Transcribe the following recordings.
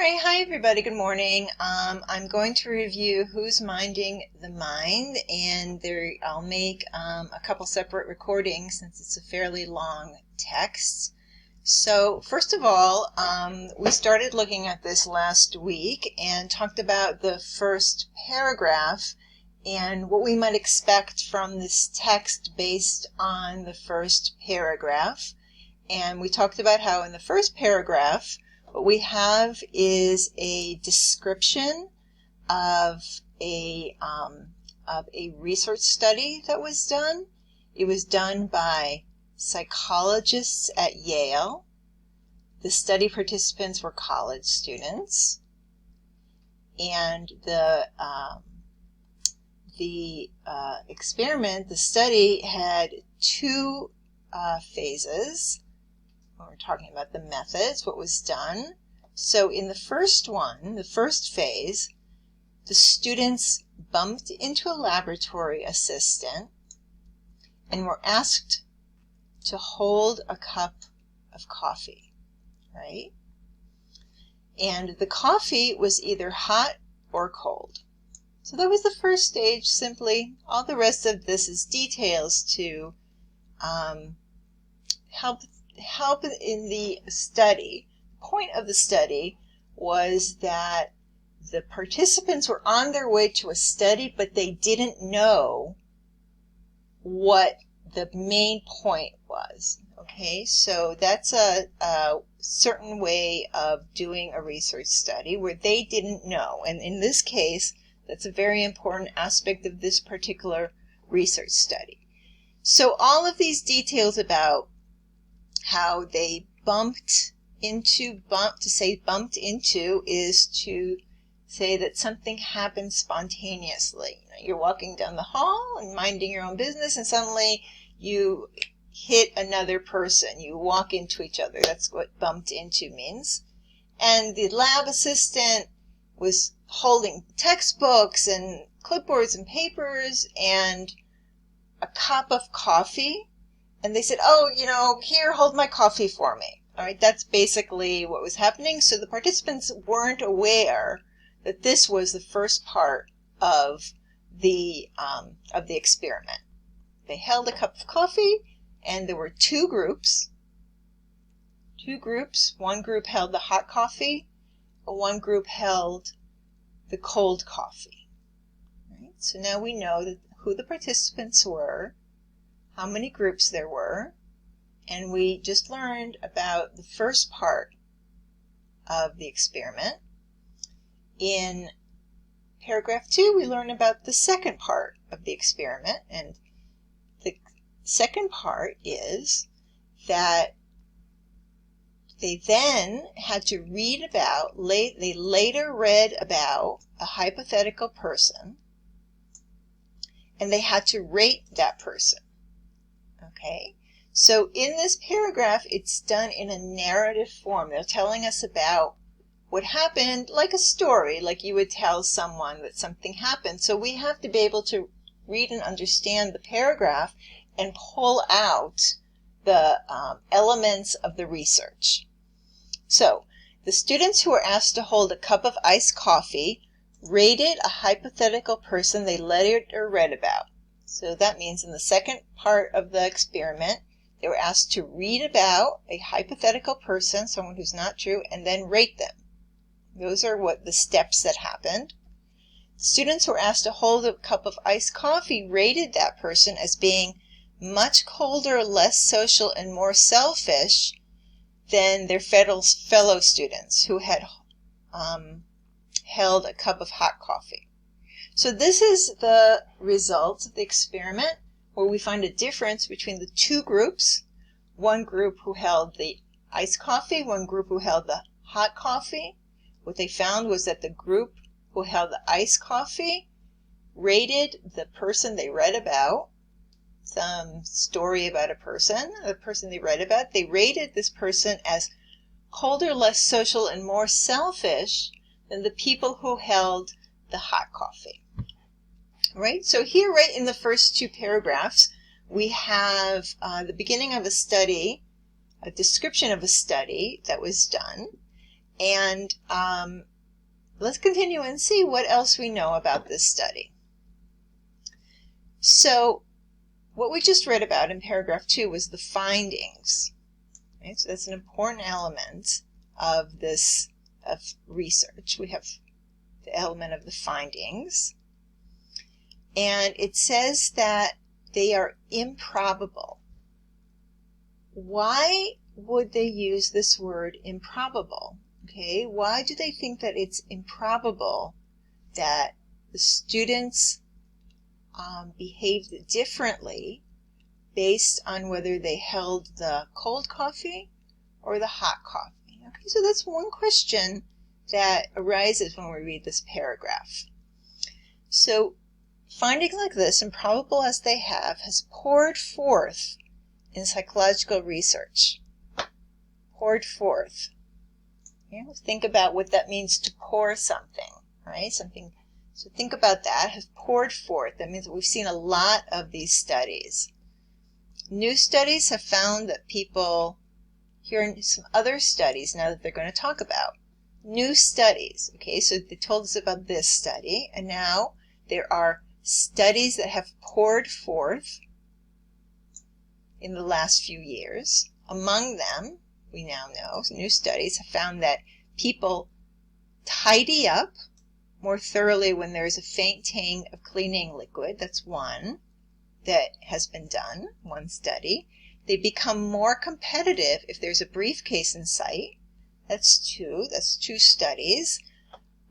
right, hi everybody, good morning. I'm going to review Who's Minding the Mind, and I'll make a couple separate recordings since it's a fairly long text. So first of all, we started looking at this last week and talked about the first paragraph and what we might expect from this text based on the first paragraph. And we talked about how in the first paragraph what we have is a description of a research study that was done. It was done by psychologists at Yale. The study participants were college students, and the experiment, the study, had two phases. We're talking about the methods, what was done. So in the first one, the first phase, the students bumped into a laboratory assistant and were asked to hold a cup of coffee, right? And the coffee was either hot or cold. So that was the first stage, simply. All the rest of this is details to help in the study. The point of the study was that the participants were on their way to a study, but they didn't know what the main point was. Okay, so that's a certain way of doing a research study where they didn't know. And in this case, that's a very important aspect of this particular research study. So all of these details about how they bumped into is to say that something happened spontaneously. You're walking down the hall and minding your own business, and suddenly you hit another person. You walk into each other. That's what bumped into means. And the lab assistant was holding textbooks and clipboards and papers and a cup of coffee. And they said, oh, here, hold my coffee for me. All right, that's basically what was happening. So the participants weren't aware that this was the first part of the experiment. They held a cup of coffee, and there were two groups. One group held the hot coffee, and one group held the cold coffee. All right, so now we know who the participants were, how many groups there were, and we just learned about the first part of the experiment. In paragraph 2, we learn about the second part of the experiment, and the second part is that they then had to they later read about a hypothetical person, and they had to rate that person. Okay, so in this paragraph, it's done in a narrative form. They're telling us about what happened, like a story, like you would tell someone that something happened. So we have to be able to read and understand the paragraph and pull out the elements of the research. So the students who were asked to hold a cup of iced coffee rated a hypothetical person they later read about. So that means in the second part of the experiment, they were asked to read about a hypothetical person, someone who's not true, and then rate them. Those are what the steps that happened. Students who were asked to hold a cup of iced coffee rated that person as being much colder, less social, and more selfish than their fellow students who had held a cup of hot coffee. So this is the result of the experiment, where we find a difference between the two groups. One group who held the iced coffee, one group who held the hot coffee. What they found was that the group who held the iced coffee rated the person they read about, some story about the person they read about, they rated this person as colder, less social, and more selfish than the people who held the hot coffee. Right? So here, right in the first two paragraphs, we have the beginning of a study, a description of a study that was done, And let's continue and see what else we know about this study. So what we just read about in paragraph 2 was the findings. Right? So that's an important element of this research. We have the element of the findings. And it says that they are improbable. Why would they use this word improbable? Okay, why do they think that it's improbable that the students behaved differently based on whether they held the cold coffee or the hot coffee? Okay, so that's one question that arises when we read this paragraph. So findings like this, improbable as they have, has poured forth in psychological research. Poured forth. You know, think about what that means to pour something, right? Something. So think about that. Has poured forth. That means that we've seen a lot of these studies. New studies have found that people, here are some other studies now that they're going to talk about. New studies. Okay, so they told us about this study, and now there are studies that have poured forth in the last few years. Among them, we now know, new studies have found that people tidy up more thoroughly when there is a faint tang of cleaning liquid. That's one that has been done, one study. They become more competitive if there's a briefcase in sight. That's two studies.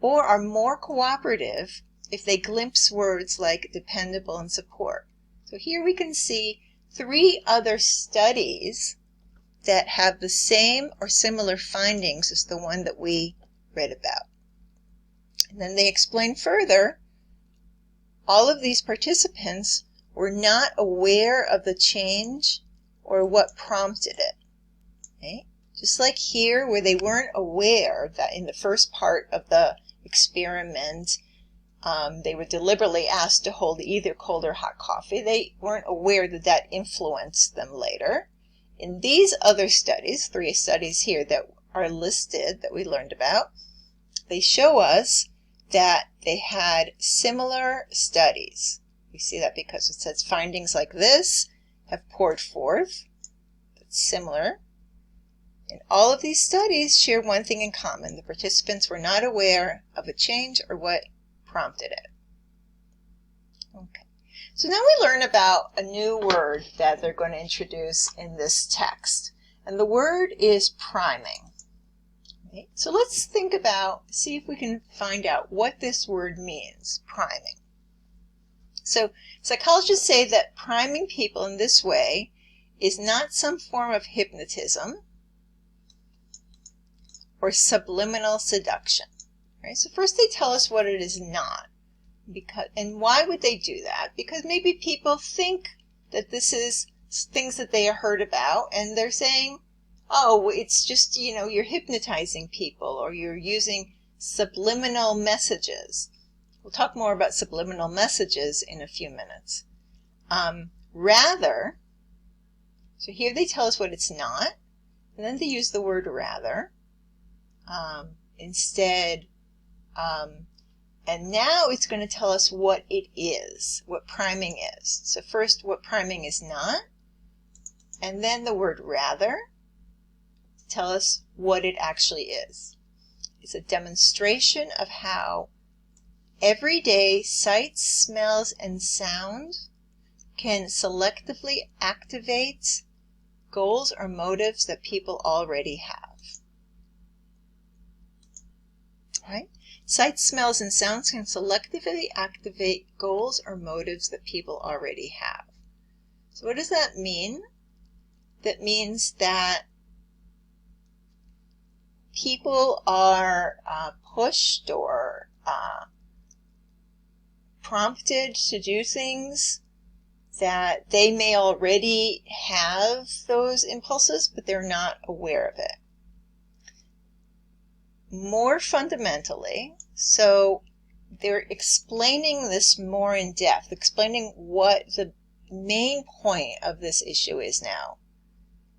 Or are more cooperative if they glimpse words like dependable and support. So here we can see 3 other studies that have the same or similar findings as the one that we read about. And then they explain further, all of these participants were not aware of the change or what prompted it. Okay? Just like here, where they weren't aware that in the first part of the experiment, they were deliberately asked to hold either cold or hot coffee. They weren't aware that that influenced them later. In these other studies, 3 studies here that are listed that we learned about, they show us that they had similar studies. We see that because it says findings like this have poured forth. That's similar. And all of these studies share one thing in common. The participants were not aware of a change or what prompted it. Okay. So now we learn about a new word that they're going to introduce in this text. And the word is priming. Okay. So let's see if we can find out what this word means, priming. So psychologists say that priming people in this way is not some form of hypnotism or subliminal seduction. Right? So first they tell us what it is not. And why would they do that? Because maybe people think that this is things that they have heard about, and they're saying, oh, it's just, you're hypnotizing people, or you're using subliminal messages. We'll talk more about subliminal messages in a few minutes. Rather, so here they tell us what it's not, and then they use the word rather instead. And now it's going to tell us what it is, what priming is. So first, what priming is not, and then the word rather tell us what it actually is. It's a demonstration of how everyday sights, smells, and sound can selectively activate goals or motives that people already have. Right? Sights, smells, and sounds can selectively activate goals or motives that people already have. So what does that mean? That means that people are pushed or prompted to do things that they may already have those impulses, but they're not aware of it. More fundamentally, so they're explaining this more in depth, explaining what the main point of this issue is now.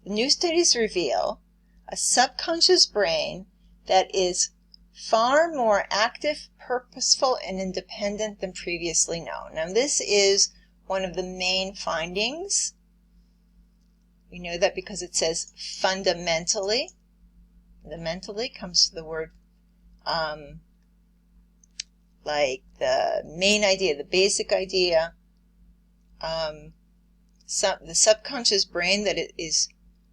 The new studies reveal a subconscious brain that is far more active, purposeful, and independent than previously known. Now, this is one of the main findings. We know that because it says fundamentally. Fundamentally comes to the word like the main idea, the basic idea. The subconscious brain, that it is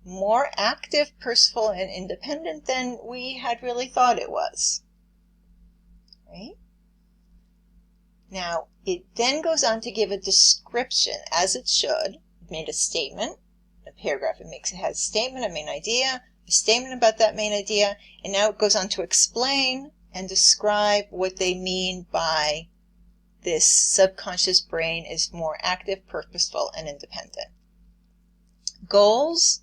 more active, purposeful, and independent than we had really thought it was. Right? Now, it then goes on to give a description, as it should. It made a statement, a paragraph. It has a statement, a main idea, a statement about that main idea, and now it goes on to explain and describe what they mean by this subconscious brain is more active, purposeful, and independent. Goals,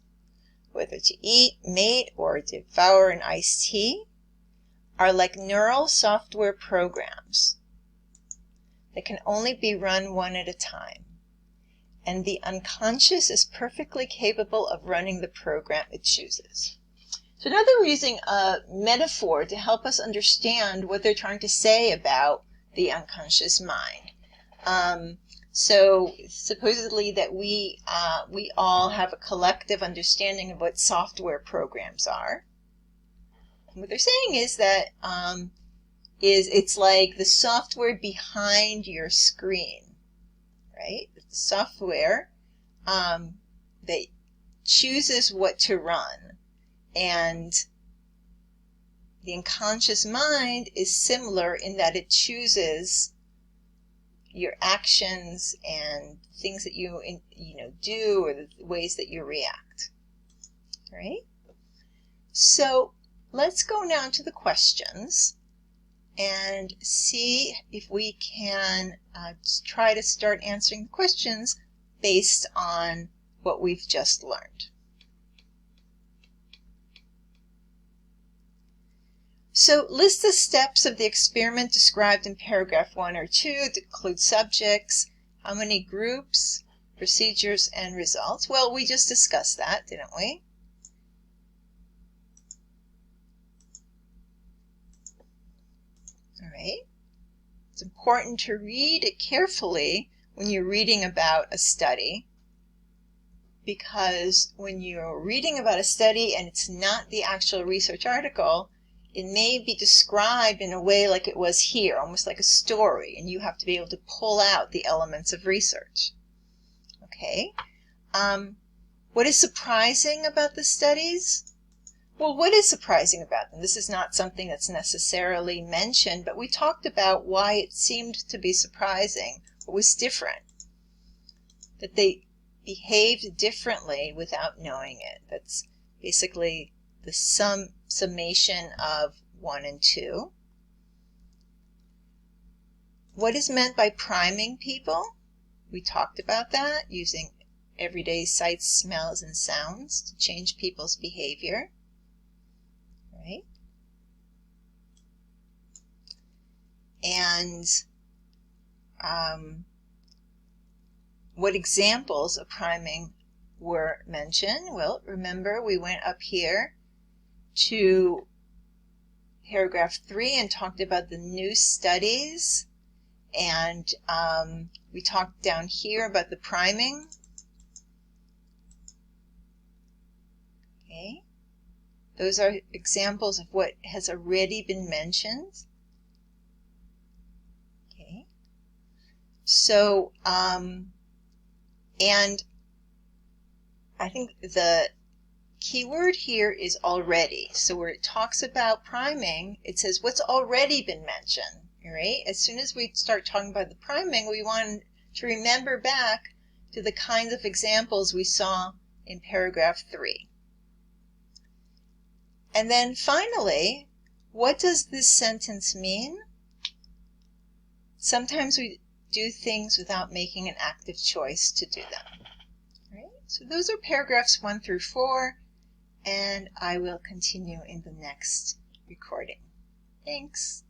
whether to eat, mate, or devour an iced tea, are like neural software programs that can only be run one at a time. And the unconscious is perfectly capable of running the program it chooses. So now they're using a metaphor to help us understand what they're trying to say about the unconscious mind. So supposedly that we all have a collective understanding of what software programs are. And what they're saying is that it's like the software behind your screen, right? The software that chooses what to run, and the unconscious mind is similar in that it chooses your actions and things that you do, or the ways that you react. All right? So let's go now to the questions and see if we can try to start answering the questions based on what we've just learned. So list the steps of the experiment described in paragraph 1 or 2 to include subjects, how many groups, procedures, and results. Well, we just discussed that, didn't we? All right. It's important to read it carefully when you're reading about a study, because when you're reading about a study and it's not the actual research article, it may be described in a way like it was here, almost like a story, and you have to be able to pull out the elements of research. Okay? What is surprising about the studies? Well, what is surprising about them? This is not something that's necessarily mentioned, but we talked about why it seemed to be surprising. What was different? That they behaved differently without knowing it. That's basically the summation of 1 and 2. What is meant by priming people? We talked about that, using everyday sights, smells, and sounds to change people's behavior. Right? And what examples of priming were mentioned? Well, remember we went up here to paragraph 3 and talked about the new studies, and we talked down here about the priming. Okay, those are examples of what has already been mentioned. Okay, so and I think the keyword here is already. So where it talks about priming, it says what's already been mentioned. Right? As soon as we start talking about the priming, we want to remember back to the kinds of examples we saw in paragraph 3. And then finally, what does this sentence mean? Sometimes we do things without making an active choice to do them. Right? So those are paragraphs 1 through 4. And I will continue in the next recording. Thanks.